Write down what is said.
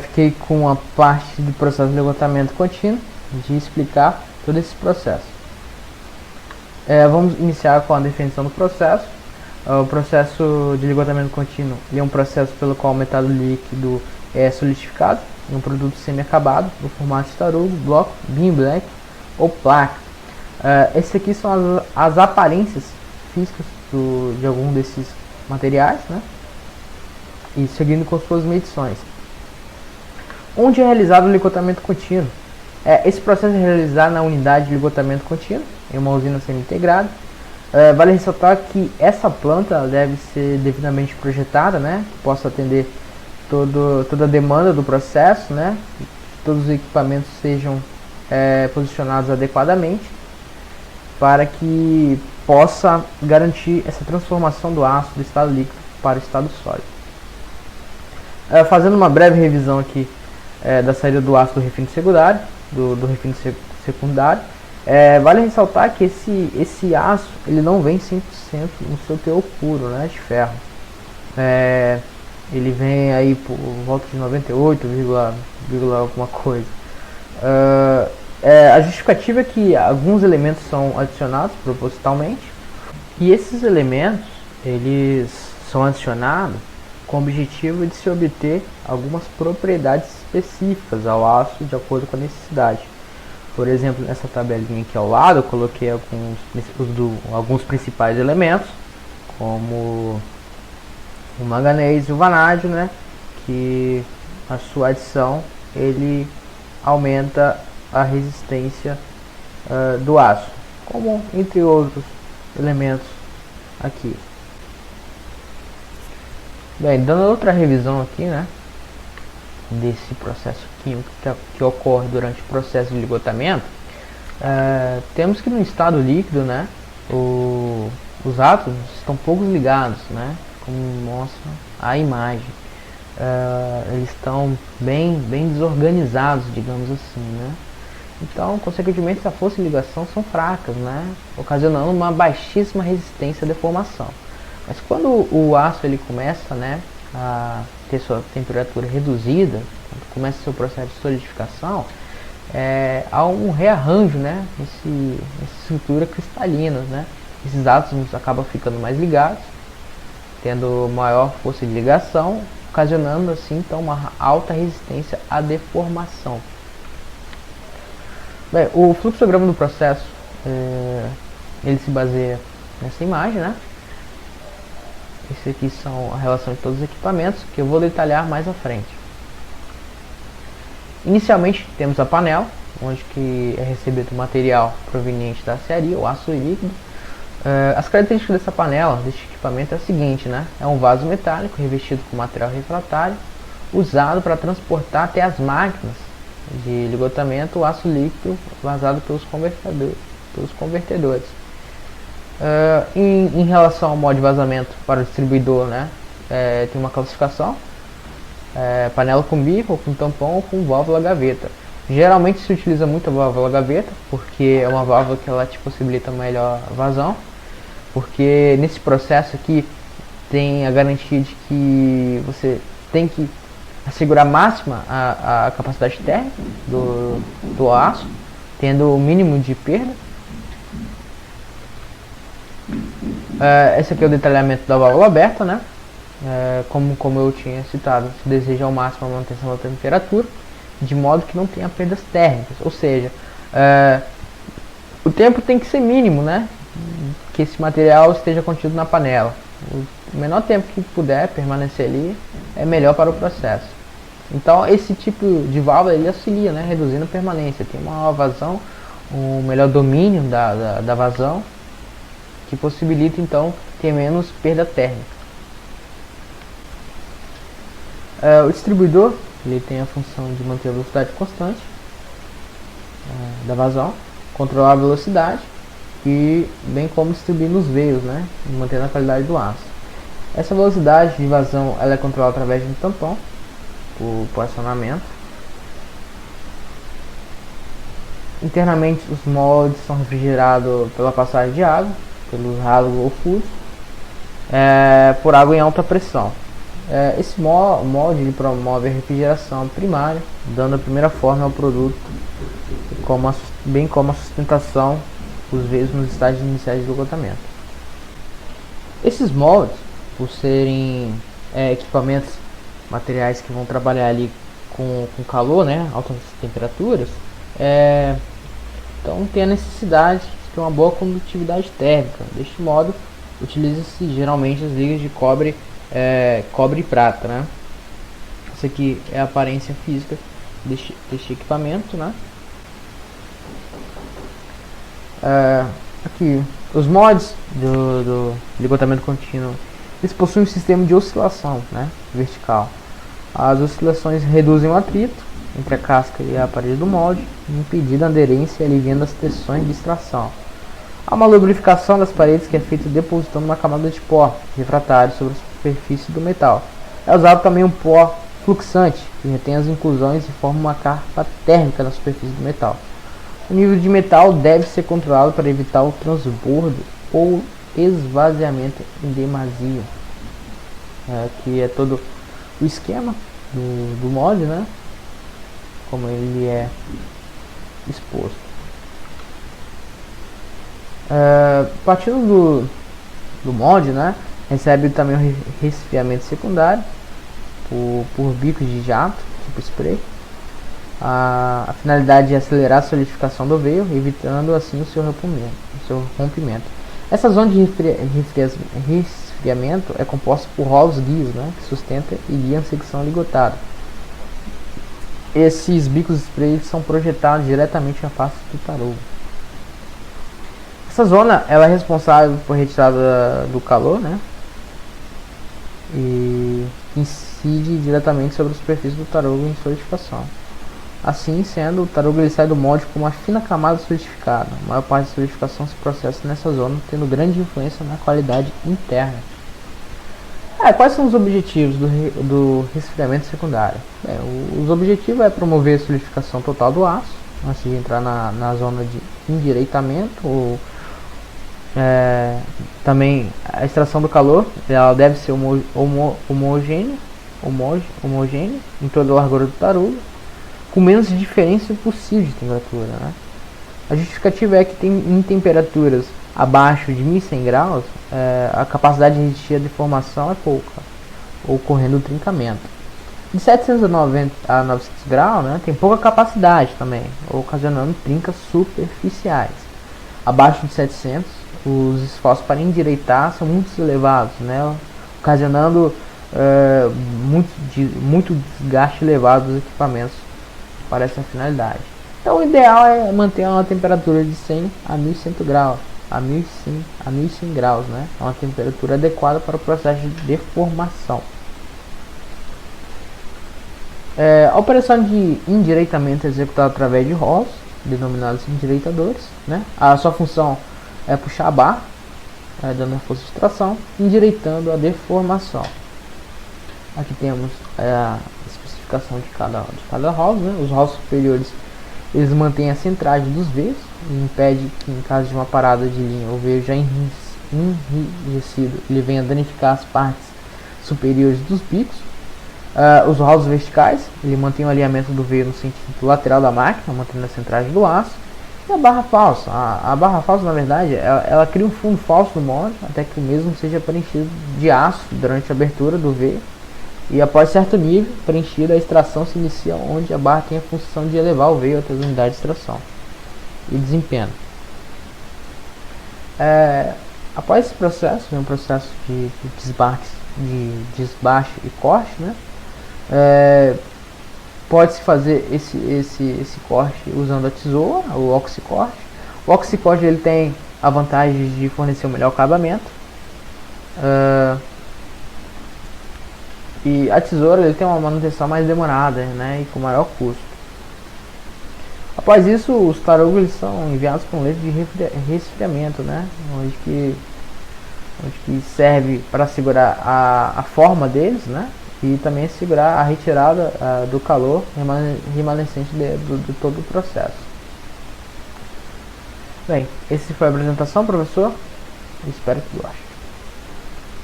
Fiquei com a parte do processo de ligotamento contínuo, de explicar todo esse processo. Vamos iniciar com a definição do processo. O processo de ligotamento contínuo é um processo pelo qual o metal líquido é solidificado em um produto semi-acabado, no formato de tarugo, bloco, beam black ou placa. Esses aqui são as aparências físicas de algum desses materiais, né? E seguindo com suas medições. Onde é realizado o ligotamento contínuo? Esse processo é realizado na unidade de ligotamento contínuo, em uma usina semi-integrada. Vale ressaltar que essa planta deve ser devidamente projetada, né, que possa atender toda a demanda do processo, né, que todos os equipamentos sejam posicionados adequadamente, para que possa garantir essa transformação do aço do estado líquido para o estado sólido. Fazendo uma breve revisão aqui da saída do aço do refino secundário, do refino secundário, vale ressaltar que esse aço ele não vem 100% no seu teor puro, né, de ferro. Ele vem aí por volta de 98, alguma coisa. A justificativa é que alguns elementos são adicionados propositalmente, e esses elementos eles são adicionados com o objetivo de se obter algumas propriedades específicas ao aço de acordo com a necessidade. Por exemplo, nessa tabelinha aqui ao lado eu coloquei alguns principais elementos, como o manganês e o vanádio, né, que a sua adição ele aumenta a resistência do aço, como entre outros elementos aqui. Bem, dando outra revisão aqui, né, desse processo químico que ocorre durante o processo de ligotamento, temos que no estado líquido, né, os átomos estão pouco ligados, né, como mostra a imagem. Eles estão bem desorganizados, digamos assim, né. Então, consequentemente, a força de ligação são fracas, né, ocasionando uma baixíssima resistência à deformação. Mas quando o aço ele começa, né, a ter sua temperatura reduzida, quando começa o seu processo de solidificação, há um rearranjo, né, nessa estrutura cristalina, né. Esses átomos acabam ficando mais ligados, tendo maior força de ligação, ocasionando assim então uma alta resistência à deformação. Bem, o fluxograma do processo ele se baseia nessa imagem, né? Esse aqui são a relação de todos os equipamentos, que eu vou detalhar mais à frente. Inicialmente temos a panela, onde que é recebido o material proveniente da aciaria, o aço líquido. As características dessa panela, deste equipamento é a seguinte, né? É um vaso metálico revestido com material refratário, usado para transportar até as máquinas de ligotamento o aço líquido vazado pelos convertedores. Em relação ao modo de vazamento para o distribuidor, né, tem uma classificação: panela com bico, com tampão ou com válvula gaveta. Geralmente se utiliza muito a válvula gaveta, porque é uma válvula que ela te possibilita melhor vazão, porque nesse processo aqui tem a garantia de que você tem que assegurar máxima a capacidade térmica do aço, tendo o mínimo de perda. Esse aqui é o detalhamento da válvula aberta, né? Como eu tinha citado, se deseja ao máximo a manutenção da temperatura, de modo que não tenha perdas térmicas, ou seja, o tempo tem que ser mínimo, né? Que esse material esteja contido na panela. O menor tempo que puder permanecer ali é melhor para o processo. Então esse tipo de válvula ele auxilia, né? Reduzindo a permanência, tem uma maior vazão, um melhor domínio da vazão, que possibilita então ter menos perda térmica. O distribuidor ele tem a função de manter a velocidade constante da vazão, controlar a velocidade e bem como distribuir nos veios, né, mantendo a qualidade do aço. Essa velocidade de vazão ela é controlada através de um tampão, por acionamento. Internamente os moldes são refrigerados pela passagem de água, pelo ralo ou fluxo, por água em alta pressão. Esse molde ele promove a refrigeração primária, dando a primeira forma ao produto, bem como a sustentação os veios nos estágios iniciais de esgotamento. Esses moldes, por serem equipamentos, materiais que vão trabalhar ali com calor, né, altas temperaturas, então tem a necessidade de ter uma boa condutividade térmica. Deste modo, utiliza-se geralmente as ligas de cobre e prata, né? Essa aqui é a aparência física deste equipamento, né? Aqui, os mods do ligotamento contínuo, eles possuem um sistema de oscilação, né, vertical. As oscilações reduzem o atrito entre a casca e a parede do molde, impedindo a aderência e aliviando as tensões de extração. Há uma lubrificação das paredes que é feita depositando uma camada de pó refratário sobre a superfície do metal. É usado também um pó fluxante, que retém as inclusões e forma uma capa térmica na superfície do metal. O nível de metal deve ser controlado para evitar o transbordo ou esvaziamento em demasia. Aqui é todo o esquema do molde, né? Como ele é exposto. Partindo do molde, né? Recebe também o resfriamento secundário por bicos de jato, tipo spray. A finalidade é acelerar a solidificação do veio, evitando assim o seu rompimento. Essa zona de resfriamento é composta por rolos guias, né, que sustenta e guiam a secção ligotada. Esses bicos spray são projetados diretamente na face do tarougo. Essa zona ela é responsável por retirada do calor, né, e incide diretamente sobre a superfície do tarougo em solidificação. Assim sendo, o tarougo ele sai do molde com uma fina camada solidificada. A maior parte da solidificação se processa nessa zona, tendo grande influência na qualidade interna. Quais são os objetivos do resfriamento secundário? Os objetivos é promover a solidificação total do aço, antes de entrar na zona de endireitamento, ou também a extração do calor, ela deve ser homogênea em toda a largura do tarougo, com menos diferença possível de temperatura, né? A justificativa é que em temperaturas abaixo de 1100 graus, a capacidade de resistir à deformação é pouca, ocorrendo o trincamento. De 790 a 900 graus, né, tem pouca capacidade também, ocasionando trincas superficiais. Abaixo de 700, os esforços para endireitar são muito elevados, né, ocasionando muito desgaste elevado dos equipamentos para essa finalidade. Então o ideal é manter uma temperatura de 100 a 1100 graus, a 1100 graus, né? É uma temperatura adequada para o processo de deformação. A operação de endireitamento é executada através de rolos, denominados endireitadores, né? A sua função é puxar a barra, dando a força de tração, endireitando a deformação. Aqui temos a especificação de cada rolo, né? Os rolos superiores eles mantêm a centragem dos veios e impede que, em caso de uma parada de linha, o veio já enrijecido ele venha danificar as partes superiores dos bicos. Os rolos verticais ele mantém o alinhamento do veio no sentido lateral da máquina, mantendo a centragem do aço. E a barra falsa, a barra falsa, na verdade, ela cria um fundo falso no molde até que o mesmo seja preenchido de aço durante a abertura do veio. E após certo nível preenchido, a extração se inicia onde a barra tem a função de elevar o veio até as unidades de extração e desempenho. Após esse processo, vem um processo de desbaste e corte, né? Pode-se fazer esse corte usando a tesoura, o oxicorte. O oxicorte ele tem a vantagem de fornecer um melhor acabamento. E a tesoura ele tem uma manutenção mais demorada, né, e com maior custo. Após isso, os tarougos eles são enviados para um leito de resfriamento, né, onde que serve para segurar a forma deles, né, e também segurar a retirada do calor remanescente de todo o processo. Bem, essa foi a apresentação, professor. Espero que goste.